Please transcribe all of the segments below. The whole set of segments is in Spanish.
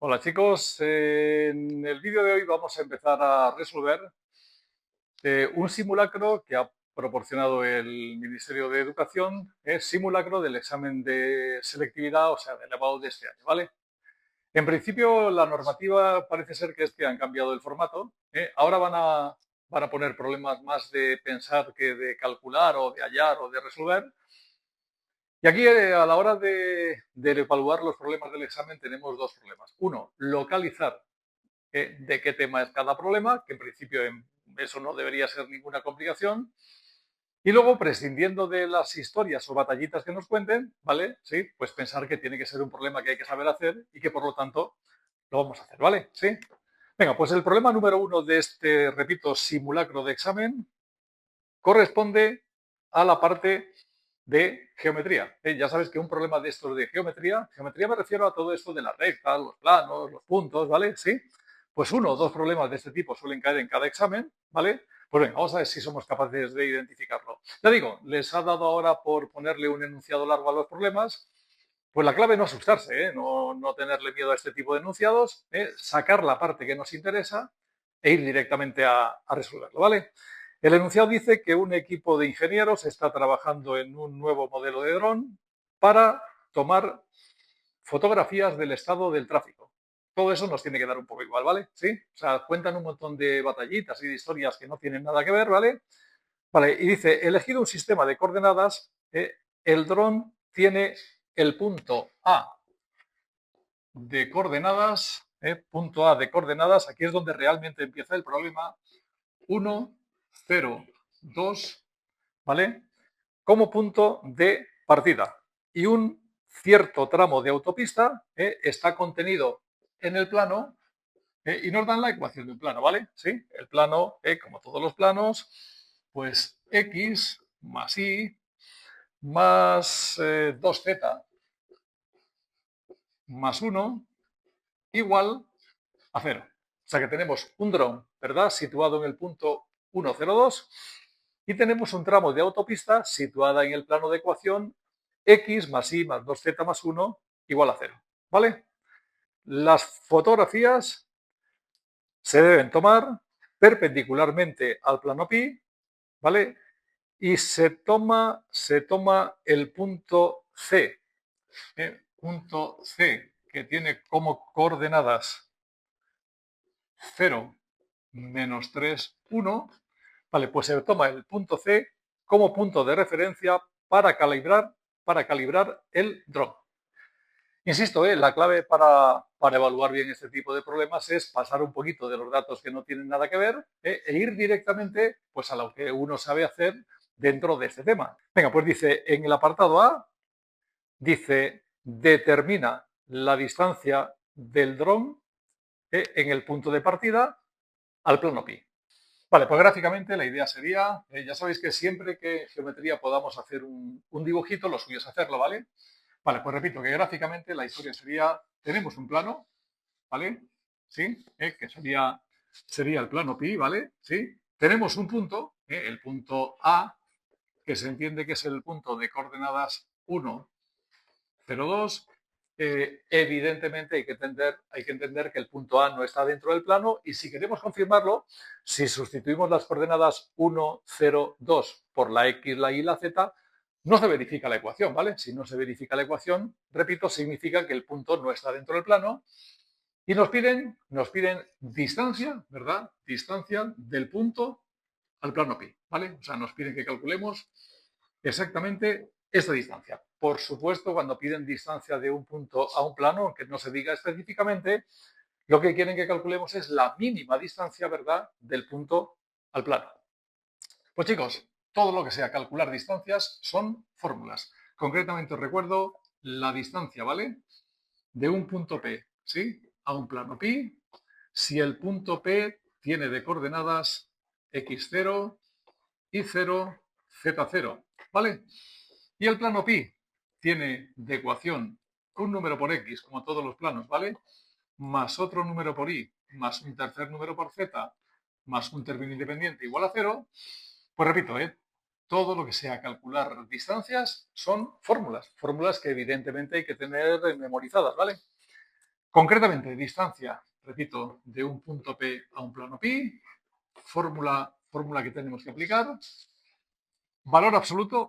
Hola chicos, en el vídeo de hoy vamos a empezar a resolver un simulacro que ha proporcionado el Ministerio de Educación, simulacro del examen de selectividad, o sea, de elevado de este año, ¿vale? En principio la normativa parece ser que es que han cambiado el formato, ahora van a poner problemas más de pensar que de calcular o de hallar o de resolver. Y aquí, a la hora de evaluar los problemas del examen, tenemos dos problemas. Uno, localizar de qué tema es cada problema, que en principio eso no debería ser ninguna complicación. Y luego, prescindiendo de las historias o batallitas que nos cuenten, ¿vale? Sí, pues pensar que tiene que ser un problema que hay que saber hacer y que por lo tanto lo vamos a hacer, ¿vale? Sí. Venga, pues el problema número uno de este, repito, simulacro de examen corresponde a la parte de geometría. Ya sabes que un problema de estos de geometría me refiero a todo esto de las rectas, los planos, los puntos, ¿vale? Sí. Pues uno o dos problemas de este tipo suelen caer en cada examen, ¿vale? Pues venga, vamos a ver si somos capaces de identificarlo. Ya digo, les ha dado ahora por ponerle un enunciado largo a los problemas. Pues la clave no asustarse, no tenerle miedo a este tipo de enunciados, sacar la parte que nos interesa e ir directamente a resolverlo, ¿vale? El enunciado dice que un equipo de ingenieros está trabajando en un nuevo modelo de dron para tomar fotografías del estado del tráfico. Todo eso nos tiene que dar un poco igual, ¿vale? ¿Sí? O sea, cuentan un montón de batallitas y de historias que no tienen nada que ver, ¿vale? Vale, y dice, elegido un sistema de coordenadas, el dron tiene el punto A de coordenadas, punto A de coordenadas, aquí es donde realmente empieza el problema, 1, 0, 2, ¿vale? Como punto de partida. Y un cierto tramo de autopista está contenido en el plano y nos dan la ecuación de un plano, ¿vale? Sí, el plano, como todos los planos, pues x más y más 2z más 1 igual a 0. O sea que tenemos un dron, ¿verdad? Situado en el punto 1,02 y tenemos un tramo de autopista situada en el plano de ecuación x más y más 2z más 1 igual a 0. ¿Vale? Las fotografías se deben tomar perpendicularmente al plano pi, ¿vale? Y se toma el punto C, que tiene como coordenadas 0, menos 3, 1. Vale, pues se toma el punto C como punto de referencia para calibrar el dron. Insisto, la clave para evaluar bien este tipo de problemas es pasar un poquito de los datos que no tienen nada que ver e ir directamente pues, a lo que uno sabe hacer dentro de este tema. Venga, pues dice, en el apartado A, dice, determina la distancia del dron en el punto de partida al plano pi. Vale, pues gráficamente la idea sería, ya sabéis que siempre que en geometría podamos hacer un dibujito, lo suyo es hacerlo, ¿vale? Vale, pues repito que gráficamente la historia sería, tenemos un plano, ¿vale? ¿Sí? Que sería el plano pi, ¿vale? ¿Sí? Tenemos un punto, el punto A, que se entiende que es el punto de coordenadas 1, 0, 2. Evidentemente hay que entender que el punto A no está dentro del plano y si queremos confirmarlo, si sustituimos las coordenadas 1, 0, 2 por la X, la Y y la Z, no se verifica la ecuación, ¿vale? Si no se verifica la ecuación, repito, significa que el punto no está dentro del plano y nos piden distancia, ¿verdad? Distancia del punto al plano pi, ¿vale? O sea, nos piden que calculemos exactamente esta distancia. Por supuesto, cuando piden distancia de un punto a un plano, aunque no se diga específicamente, lo que quieren que calculemos es la mínima distancia, ¿verdad?, del punto al plano. Pues chicos, todo lo que sea calcular distancias son fórmulas. Concretamente os recuerdo la distancia, ¿vale?, de un punto P, ¿sí?, a un plano pi, si el punto P tiene de coordenadas x0, y0, z0, ¿vale? Y el plano pi tiene de ecuación un número por x, como todos los planos, ¿vale? Más otro número por y, más un tercer número por z, más un término independiente igual a 0. Pues repito, todo lo que sea calcular distancias son fórmulas que evidentemente hay que tener memorizadas, ¿vale? Concretamente, distancia, repito, de un punto P a un plano pi, fórmula que tenemos que aplicar. Valor absoluto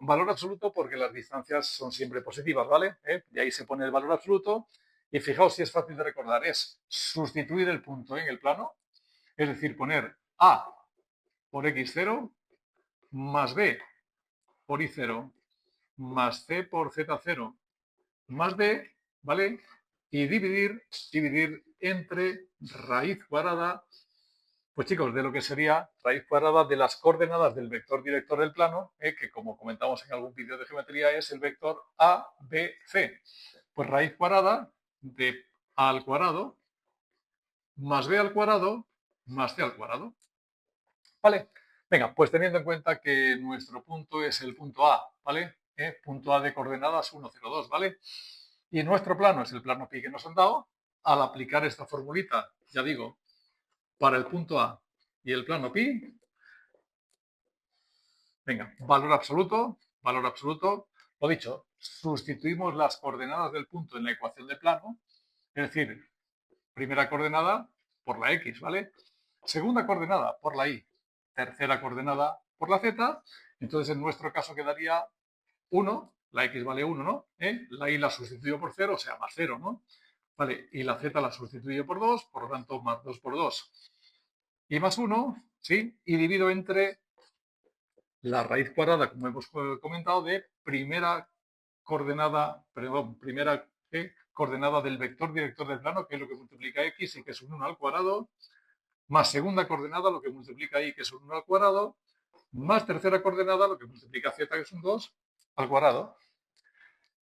porque las distancias son siempre positivas, ¿vale? Y ahí se pone el valor absoluto. Y fijaos si es fácil de recordar, es sustituir el punto en el plano, es decir, poner A por x0 más B por y0 más C por z0 más D, ¿vale? Y dividir entre raíz cuadrada, pues chicos, de lo que sería raíz cuadrada de las coordenadas del vector director del plano, que como comentamos en algún vídeo de geometría es el vector ABC. Pues raíz cuadrada de A al cuadrado más B al cuadrado más C al cuadrado. ¿Vale? Venga, pues teniendo en cuenta que nuestro punto es el punto A, ¿vale? Punto A de coordenadas 1, 0, 2, ¿vale? Y nuestro plano es el plano pi que nos han dado. Al aplicar esta formulita, ya digo, para el punto A y el plano pi, venga, valor absoluto, lo dicho, sustituimos las coordenadas del punto en la ecuación de plano, es decir, primera coordenada por la x, ¿vale? Segunda coordenada por la y, tercera coordenada por la z, entonces en nuestro caso quedaría 1, la x vale 1, ¿no? La y la sustituyo por 0, o sea, más 0, ¿no? Vale, y la z la sustituyo por 2, por lo tanto, más 2 por 2. Y más 1, ¿sí? Y divido entre la raíz cuadrada, como hemos comentado, de primera coordenada, perdón, primera coordenada del vector director del plano, que es lo que multiplica x y que es un 1 al cuadrado, más segunda coordenada, lo que multiplica y, que es un 1 al cuadrado, más tercera coordenada, lo que multiplica z, que es un 2 al cuadrado.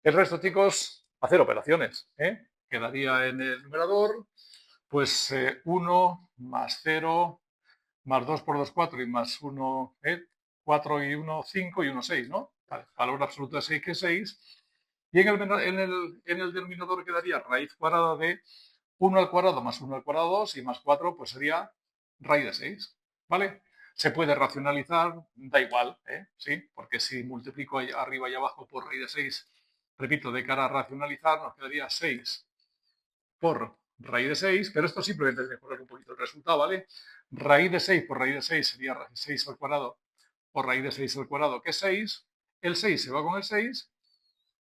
El resto, chicos, hacer operaciones. Quedaría en el numerador, pues 1 más 0 más 2 por 2, 4 y más 1, 4 y 1, 5 y 1, 6, ¿no? Vale, valor absoluto de 6, que es 6. Y en el denominador quedaría raíz cuadrada de 1 al cuadrado más 1 al cuadrado 2 y más 4, pues sería raíz de 6, ¿vale? Se puede racionalizar, da igual, ¿sí? Porque si multiplico arriba y abajo por raíz de 6, repito, de cara a racionalizar, nos quedaría 6 por raíz de 6, pero esto simplemente es mejorar un poquito el resultado, ¿vale? Raíz de 6 por raíz de 6 sería 6 al cuadrado por raíz de 6 al cuadrado, que es 6. El 6 se va con el 6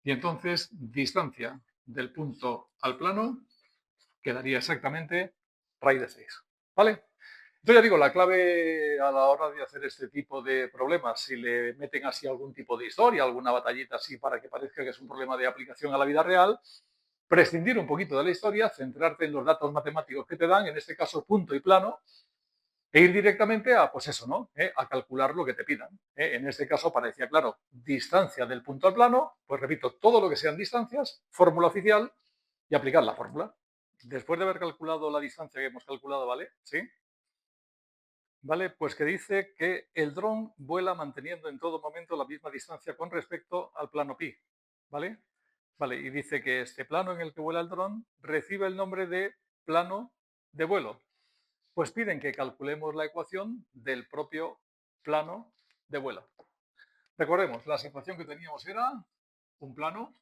y entonces distancia del punto al plano quedaría exactamente raíz de 6, ¿vale? Entonces ya digo, la clave a la hora de hacer este tipo de problemas, si le meten así algún tipo de historia, alguna batallita así para que parezca que es un problema de aplicación a la vida real, prescindir un poquito de la historia, centrarte en los datos matemáticos que te dan, en este caso punto y plano, e ir directamente a, pues eso, ¿no? A calcular lo que te pidan. En este caso parecía claro, distancia del punto al plano, pues repito, todo lo que sean distancias, fórmula oficial y aplicar la fórmula. Después de haber calculado la distancia que hemos calculado, ¿vale? ¿Sí? ¿Vale? Pues que dice que el dron vuela manteniendo en todo momento la misma distancia con respecto al plano pi, ¿vale? Vale, y dice que este plano en el que vuela el dron recibe el nombre de plano de vuelo. Pues piden que calculemos la ecuación del propio plano de vuelo. Recordemos, la situación que teníamos era un plano,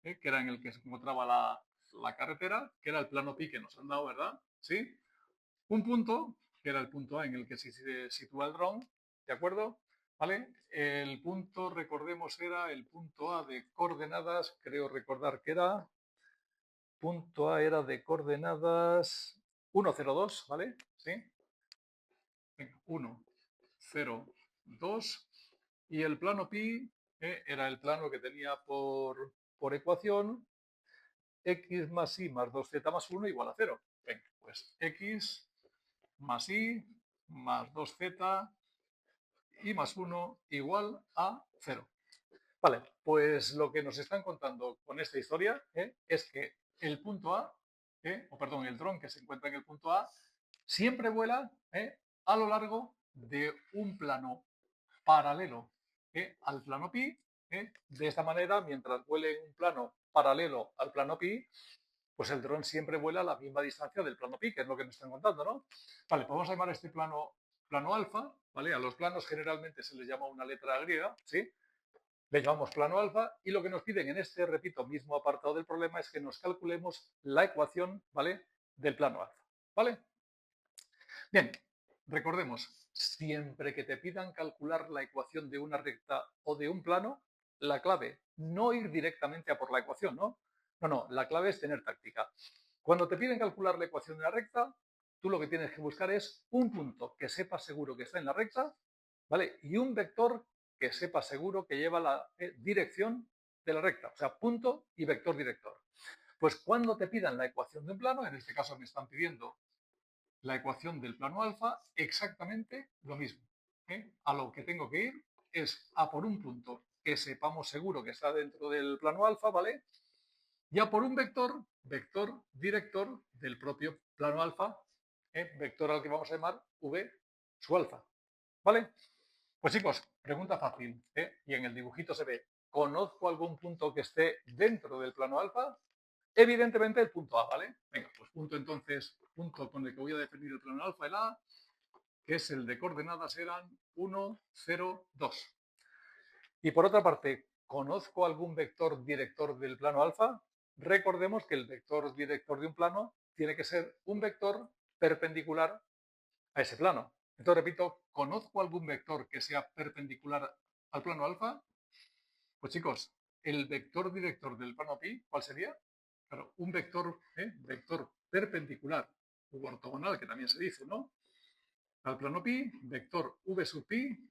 que era en el que se encontraba la carretera, que era el plano pi que nos han dado, ¿verdad? ¿Sí? Un punto, que era el punto A en el que se sitúa el dron, ¿de acuerdo? ¿Vale? El punto, recordemos, era el punto A de coordenadas, creo recordar que era, punto A era de coordenadas 1, 0, 2, ¿vale? ¿Sí? 1, 0, 2. Y el plano pi era el plano que tenía por ecuación x más y más 2z más 1 igual a 0. Venga, pues x más y más 2z y más 1 igual a 0. Vale, pues lo que nos están contando con esta historia es que el punto A, o perdón, el dron que se encuentra en el punto A, siempre vuela a lo largo de un plano paralelo al plano pi. De esta manera, mientras vuele en un plano paralelo al plano pi, pues el dron siempre vuela a la misma distancia del plano pi, que es lo que nos están contando, ¿no? Vale, pues vamos a llamar a este plano alfa, ¿vale? A los planos generalmente se les llama una letra griega, ¿sí? le llamamos plano alfa y lo que nos piden en este, repito, mismo apartado del problema es que nos calculemos la ecuación, ¿vale?, del plano alfa, ¿vale? Bien, recordemos, siempre que te pidan calcular la ecuación de una recta o de un plano, la clave, no ir directamente a por la ecuación, ¿no? No, la clave es tener táctica. Cuando te piden calcular la ecuación de una recta, tú lo que tienes que buscar es un punto que sepas seguro que está en la recta, ¿vale? Y un vector que sepas seguro que lleva la dirección de la recta, o sea, punto y vector director. Pues cuando te pidan la ecuación de un plano, en este caso me están pidiendo la ecuación del plano alfa, exactamente lo mismo. A lo que tengo que ir es a por un punto que sepamos seguro que está dentro del plano alfa, ¿vale? Y a por un vector, vector director del propio plano alfa, vector al que vamos a llamar v su alfa, ¿vale? Pues chicos, pregunta fácil, y en el dibujito se ve, ¿conozco algún punto que esté dentro del plano alfa? Evidentemente el punto A, ¿vale? Venga, pues punto entonces, punto con el que voy a definir el plano alfa, el A, que es el de coordenadas, eran 1, 0, 2. Y por otra parte, ¿conozco algún vector director del plano alfa? Recordemos que el vector director de un plano tiene que ser un vector perpendicular a ese plano. Entonces, repito, ¿conozco algún vector que sea perpendicular al plano alfa? Pues chicos, el vector director del plano pi, ¿cuál sería? Claro, un vector perpendicular u ortogonal, que también se dice, ¿no? Al plano pi, vector v sub pi.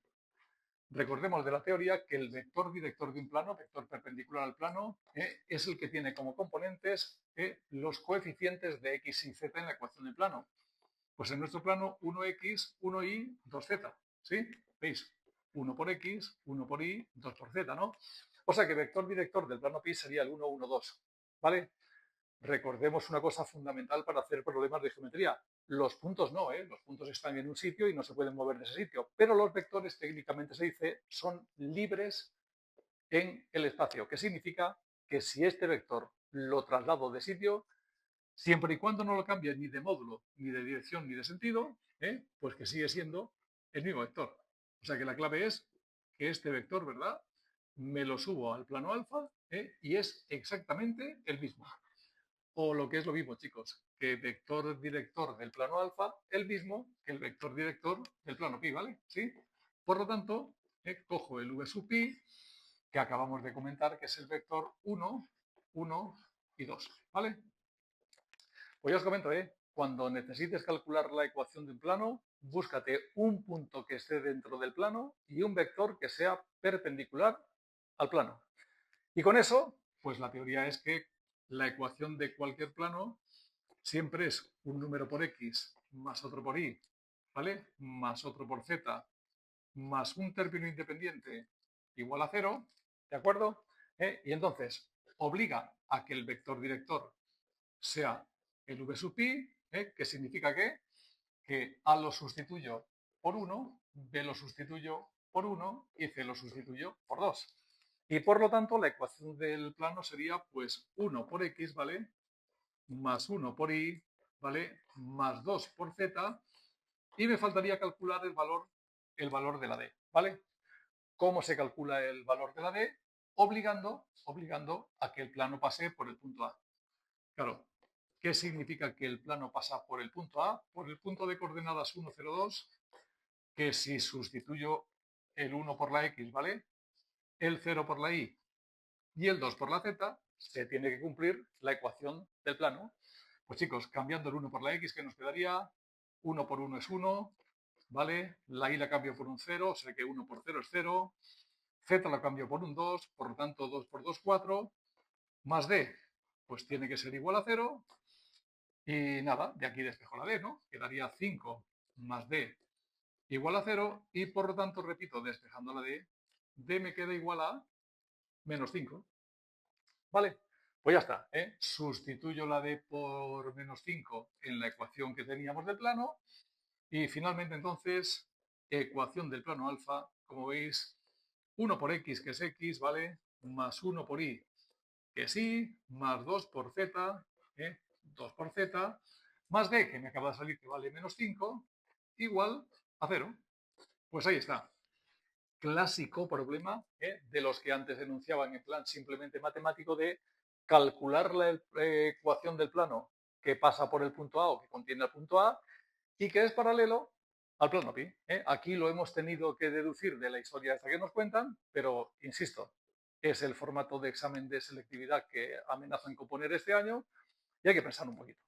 Recordemos de la teoría que el vector director de un plano, vector perpendicular al plano, es el que tiene como componentes los coeficientes de x y z en la ecuación del plano. Pues en nuestro plano 1x, 1y, 2z, ¿sí? ¿Veis? 1 por x, 1 por y, 2 por z, ¿no? O sea que vector director del plano pi sería el 1, 1, 2, ¿vale? Recordemos una cosa fundamental para hacer problemas de geometría. Los puntos no, los puntos están en un sitio y no se pueden mover de ese sitio, pero los vectores, técnicamente se dice, son libres en el espacio, que significa que si este vector lo traslado de sitio, siempre y cuando no lo cambie ni de módulo, ni de dirección, ni de sentido, pues que sigue siendo el mismo vector. O sea que la clave es que este vector, ¿verdad?, me lo subo al plano alfa y es exactamente el mismo. O lo que es lo mismo, chicos, que vector director del plano alfa, el mismo que el vector director del plano pi, ¿vale? ¿Sí? Por lo tanto, cojo el v sub pi, que acabamos de comentar, que es el vector 1, 1 y 2, ¿vale? Pues ya os comento, cuando necesites calcular la ecuación de un plano, búscate un punto que esté dentro del plano y un vector que sea perpendicular al plano. Y con eso, pues la teoría es que la ecuación de cualquier plano siempre es un número por x más otro por y, ¿vale? Más otro por z, más un término independiente igual a 0, ¿de acuerdo? Y entonces obliga a que el vector director sea el v sub pi, que significa que A lo sustituyo por 1, B lo sustituyo por 1 y C lo sustituyo por 2. Y por lo tanto la ecuación del plano sería pues 1 por x, ¿vale? Más 1 por y, ¿vale? Más 2 por z y me faltaría calcular el valor de la d, ¿vale? ¿Cómo se calcula el valor de la d? Obligando a que el plano pase por el punto A. Claro, ¿qué significa que el plano pasa por el punto A? Por el punto de coordenadas 1, 0, 2, que si sustituyo el 1 por la x, ¿vale? El 0 por la y y el 2 por la z, se tiene que cumplir la ecuación del plano. Pues chicos, cambiando el 1 por la x, ¿qué nos quedaría? 1 por 1 es 1, ¿vale? La y la cambio por un 0, o sea que 1 por 0 es 0. Z la cambio por un 2, por lo tanto 2 por 2, 4. Más d, pues tiene que ser igual a 0. Y nada, de aquí despejo la d, ¿no? Quedaría 5 más d igual a 0 y por lo tanto, repito, despejando la d me queda igual a menos 5. ¿Vale? Pues ya está, sustituyo la d por menos 5 en la ecuación que teníamos del plano y finalmente entonces, ecuación del plano alfa, como veis, 1 por x, que es x, ¿vale? Más 1 por y, que es y, más 2 por z, 2 por z, más d, que me acaba de salir que vale menos 5, igual a 0. Pues ahí está. clásico problema de los que antes denunciaban en plan simplemente matemático de calcular la ecuación del plano que pasa por el punto A o que contiene el punto A y que es paralelo al plano pi. Aquí lo hemos tenido que deducir de la historia esta que nos cuentan, pero insisto, es el formato de examen de selectividad que amenazan con poner este año y hay que pensar un poquito.